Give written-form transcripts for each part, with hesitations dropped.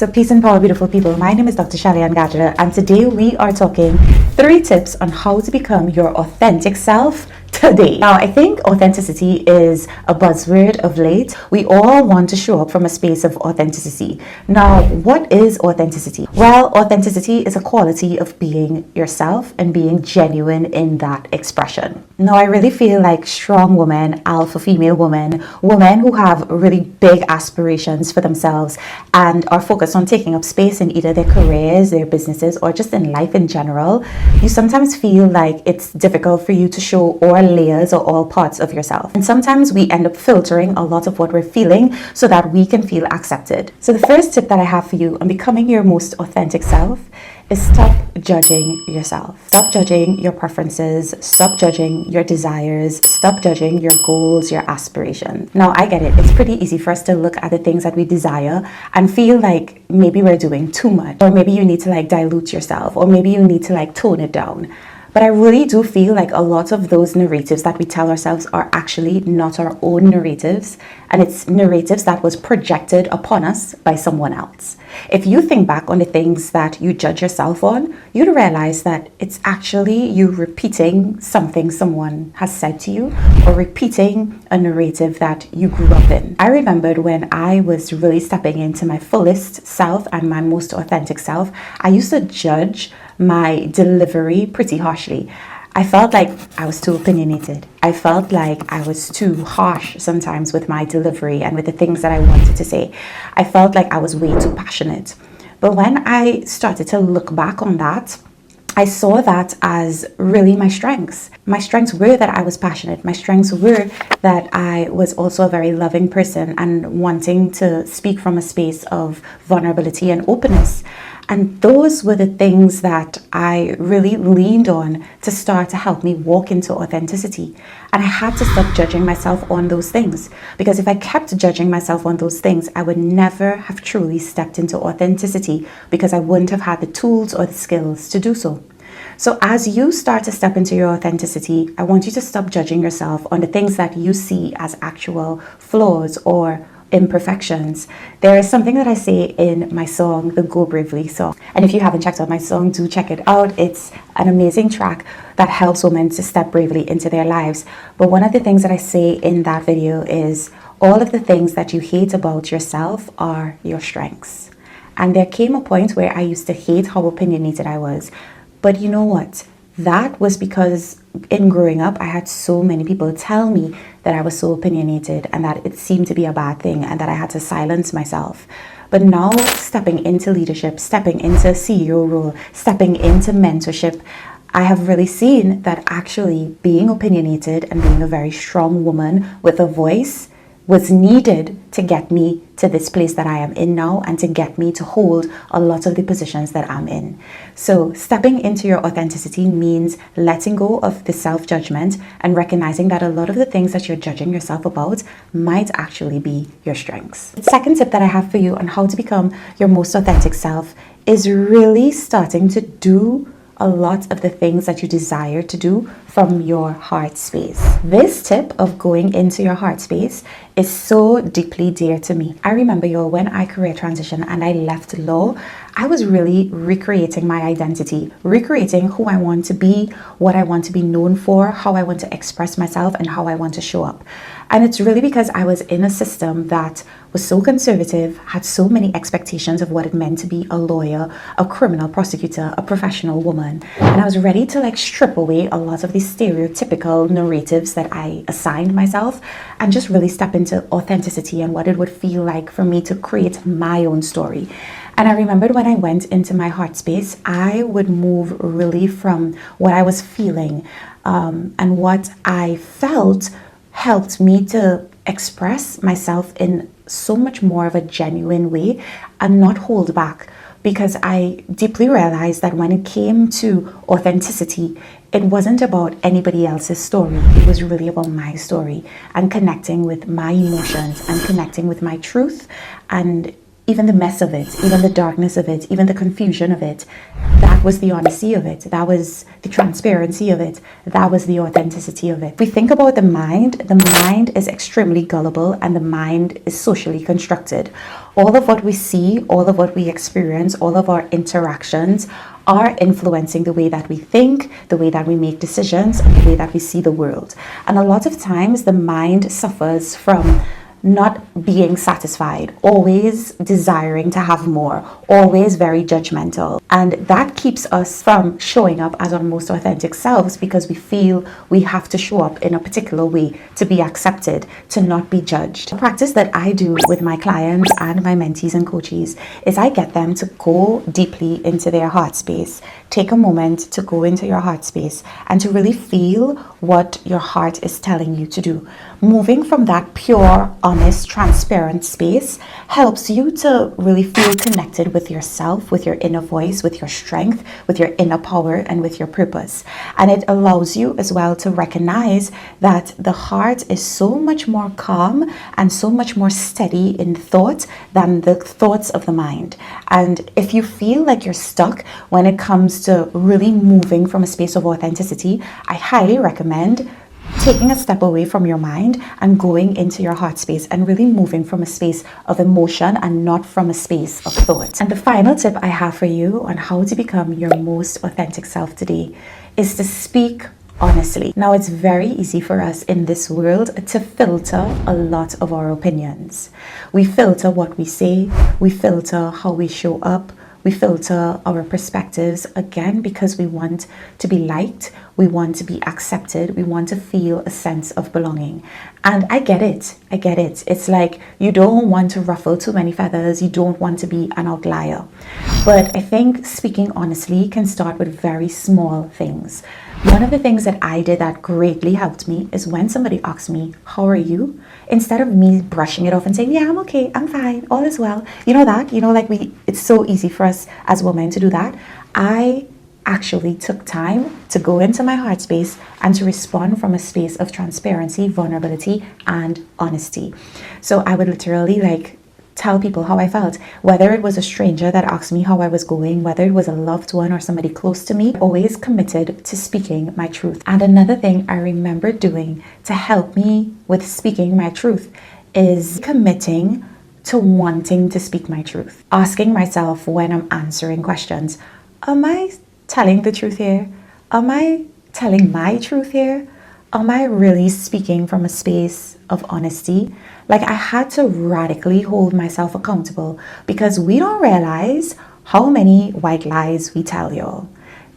So peace and power, beautiful people. My name is Dr. Shelly-Ann, and today we are talking 3 tips on how to become your authentic self today. Now, I think authenticity is a buzzword of late. We all want to show up from a space of authenticity. Now, what is authenticity? Well, authenticity is a quality of being yourself and being genuine in that expression. Now, I really feel like strong women, alpha female women who have really big aspirations for themselves and are focused on taking up space in either their careers, their businesses, or just in life in general, you sometimes feel like it's difficult for you to show all layers or all parts of yourself. And sometimes we end up filtering a lot of what we're feeling so that we can feel accepted. So the first tip that I have for you on becoming your most authentic self is stop judging yourself. Stop judging your preferences, stop judging your desires, stop judging your goals, your aspirations. Now, I get it. It's pretty easy for us to look at the things that we desire and feel like maybe we're doing too much, or maybe you need to dilute yourself, or maybe you need to tone it down. But I really do feel like a lot of those narratives that we tell ourselves are actually not our own narratives, and it's narratives that was projected upon us by someone else. If you think back on the things that you judge yourself on, you'd realize that it's actually you repeating something someone has said to you, or repeating a narrative that you grew up in. I remembered when I was really stepping into my fullest self and my most authentic self, I used to judge my delivery pretty harshly. I felt like I was too opinionated. I felt like I was too harsh sometimes with my delivery and with the things that I wanted to say. I felt like I was way too passionate. But when I started to look back on that, I saw that as really my strengths. My strengths were that I was passionate. My strengths were that I was also a very loving person and wanting to speak from a space of vulnerability and openness. And those were the things that I really leaned on to start to help me walk into authenticity. And I had to stop judging myself on those things, because if I kept judging myself on those things, I would never have truly stepped into authenticity, because I wouldn't have had the tools or the skills to do so. So as you start to step into your authenticity, I want you to stop judging yourself on the things that you see as actual flaws or imperfections. There is something that I say in my song, the Go Bravely song. And if you haven't checked out my song, do check it out. It's an amazing track that helps women to step bravely into their lives. But one of the things that I say in that video is all of the things that you hate about yourself are your strengths. And there came a point where I used to hate how opinionated I was. But you know what? That was because in growing up, I had so many people tell me that I was so opinionated and that it seemed to be a bad thing and that I had to silence myself. But now, stepping into leadership, stepping into a CEO role, stepping into mentorship, I have really seen that actually being opinionated and being a very strong woman with a voice was needed to get me to this place that I am in now and to get me to hold a lot of the positions that I'm in. So stepping into your authenticity means letting go of the self-judgment and recognizing that a lot of the things that you're judging yourself about might actually be your strengths. The second tip that I have for you on how to become your most authentic self is really starting to do a lot of the things that you desire to do from your heart space. This tip of going into your heart space is so deeply dear to me. I remember, when I career transitioned and I left law, I was really recreating my identity, recreating who I want to be, what I want to be known for, how I want to express myself, and how I want to show up. And it's really because I was in a system that was so conservative, had so many expectations of what it meant to be a lawyer, a criminal prosecutor, a professional woman. And I was ready to strip away a lot of these stereotypical narratives that I assigned myself and just really step into authenticity and what it would feel like for me to create my own story. And I remembered when I went into my heart space, I would move really from what I was feeling and what I felt helped me to express myself in so much more of a genuine way and not hold back, because I deeply realized that when it came to authenticity, it wasn't about anybody else's story. It was really about my story and connecting with my emotions and connecting with my truth and even the mess of it, even the darkness of it, even the confusion of it. That was the honesty of it. That was the transparency of it. That was the authenticity of it. If we think about the mind is extremely gullible, and the mind is socially constructed. All of what we see, all of what we experience, all of our interactions are influencing the way that we think, the way that we make decisions, and the way that we see the world. And a lot of times the mind suffers from not being satisfied, always desiring to have more, always very judgmental. And that keeps us from showing up as our most authentic selves, because we feel we have to show up in a particular way to be accepted, to not be judged. The practice that I do with my clients and my mentees and coaches is I get them to go deeply into their heart space. Take a moment to go into your heart space and to really feel what your heart is telling you to do. Moving from that pure, honest, transparent space helps you to really feel connected with yourself, with your inner voice, with your strength, with your inner power, and with your purpose. And it allows you as well to recognize that the heart is so much more calm and so much more steady in thought than the thoughts of the mind. And if you feel like you're stuck when it comes to really moving from a space of authenticity, I highly recommend taking a step away from your mind and going into your heart space and really moving from a space of emotion and not from a space of thought. And the final tip I have for you on how to become your most authentic self today is to speak honestly. Now, it's very easy for us in this world to filter a lot of our opinions. We filter what we say, we filter how we show up, we filter our perspectives, again, because we want to be liked, we want to be accepted, we want to feel a sense of belonging. And I get it. It's like you don't want to ruffle too many feathers, you don't want to be an outlier. But I think speaking honestly can start with very small things. One of the things that I did that greatly helped me is when somebody asks me, "How are you?" Instead of me brushing it off and saying, "Yeah, I'm okay, I'm fine, all is well." It's so easy for us as women to do that. I actually took time to go into my heart space and to respond from a space of transparency, vulnerability, and honesty. So I would literally tell people how I felt, whether it was a stranger that asked me how I was going, whether it was a loved one or somebody close to me, always committed to speaking my truth. And another thing I remember doing to help me with speaking my truth is committing to wanting to speak my truth. Asking myself when I'm answering questions, am I telling the truth here? Am I telling my truth here? Am I really speaking from a space of honesty? I had to radically hold myself accountable, because we don't realize how many white lies we tell y'all.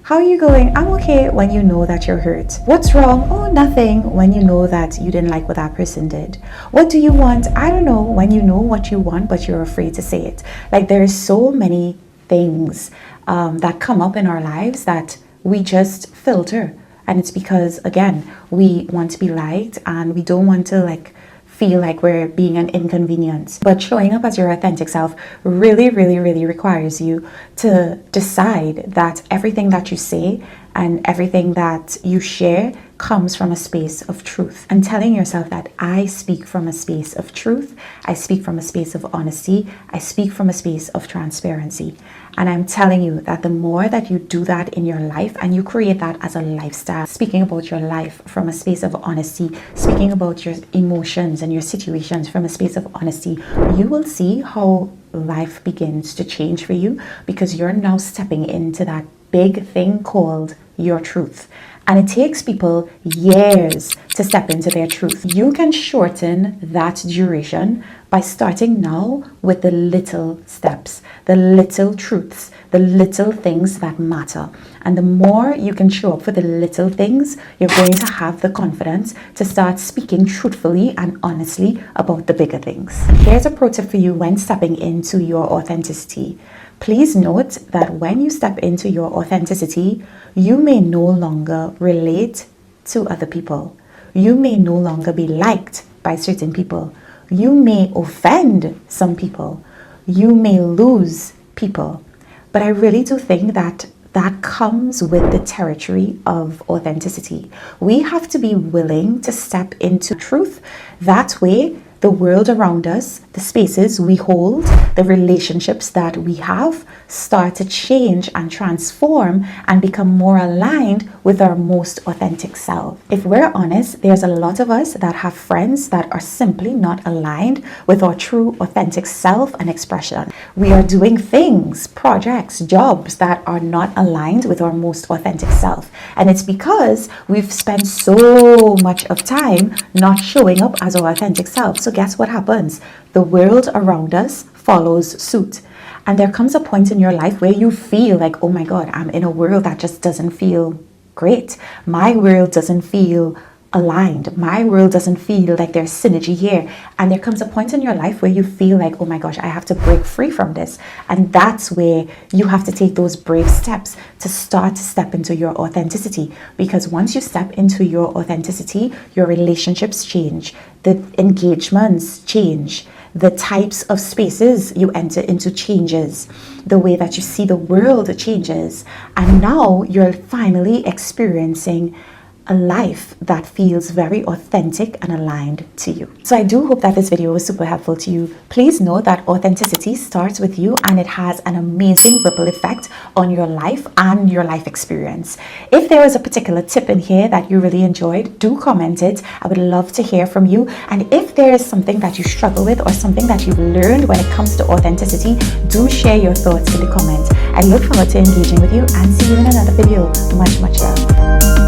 How are you going? I'm okay, when you know that you're hurt. What's wrong? Oh, nothing, when you know that you didn't like what that person did. What do you want? I don't know, when you know what you want, but you're afraid to say it. There are so many things that come up in our lives that we just filter. And it's because, again, we want to be liked and we don't want to feel like we're being an inconvenience. But showing up as your authentic self really, really, really requires you to decide that everything that you say and everything that you share comes from a space of truth, and telling yourself that I speak from a space of truth, I speak from a space of honesty, I speak from a space of transparency. And I'm telling you that the more that you do that in your life and you create that as a lifestyle, speaking about your life from a space of honesty, speaking about your emotions and your situations from a space of honesty, you will see how life begins to change for you, because you're now stepping into that big thing called your truth. And it takes people years to step into their truth. You can shorten that duration by starting now with the little steps, the little truths, the little things that matter. And the more you can show up for the little things, you're going to have the confidence to start speaking truthfully and honestly about the bigger things. Here's a pro tip for you when stepping into your authenticity. Please note that when you step into your authenticity, you may no longer relate to other people. You may no longer be liked by certain people. You may offend some people. You may lose people. But I really do think that comes with the territory of authenticity. We have to be willing to step into truth. That way, the world around us, the spaces we hold, the relationships that we have start to change and transform and become more aligned with our most authentic self. If we're honest, there's a lot of us that have friends that are simply not aligned with our true authentic self and expression. We are doing things, projects, jobs that are not aligned with our most authentic self. And it's because we've spent so much of time not showing up as our authentic self. So guess what happens? The world around us follows suit. And there comes a point in your life where you feel like, oh my God, I'm in a world that just doesn't feel great. My world doesn't feel aligned. My world doesn't feel like there's synergy here. And there comes a point in your life where you feel like, oh my gosh, I have to break free from this. And that's where you have to take those brave steps to start to step into your authenticity. Because once you step into your authenticity, your relationships change, the engagements change, the types of spaces you enter into changes, the way that you see the world changes, and now you're finally experiencing a life that feels very authentic and aligned to you. So I do hope that this video was super helpful to you. Please know that authenticity starts with you, and it has an amazing ripple effect on your life and your life experience. If there was a particular tip in here that you really enjoyed, do comment it. I would love to hear from you. And if there is something that you struggle with or something that you've learned when it comes to authenticity, do share your thoughts in the comments. I look forward to engaging with you and see you in another video. Much love.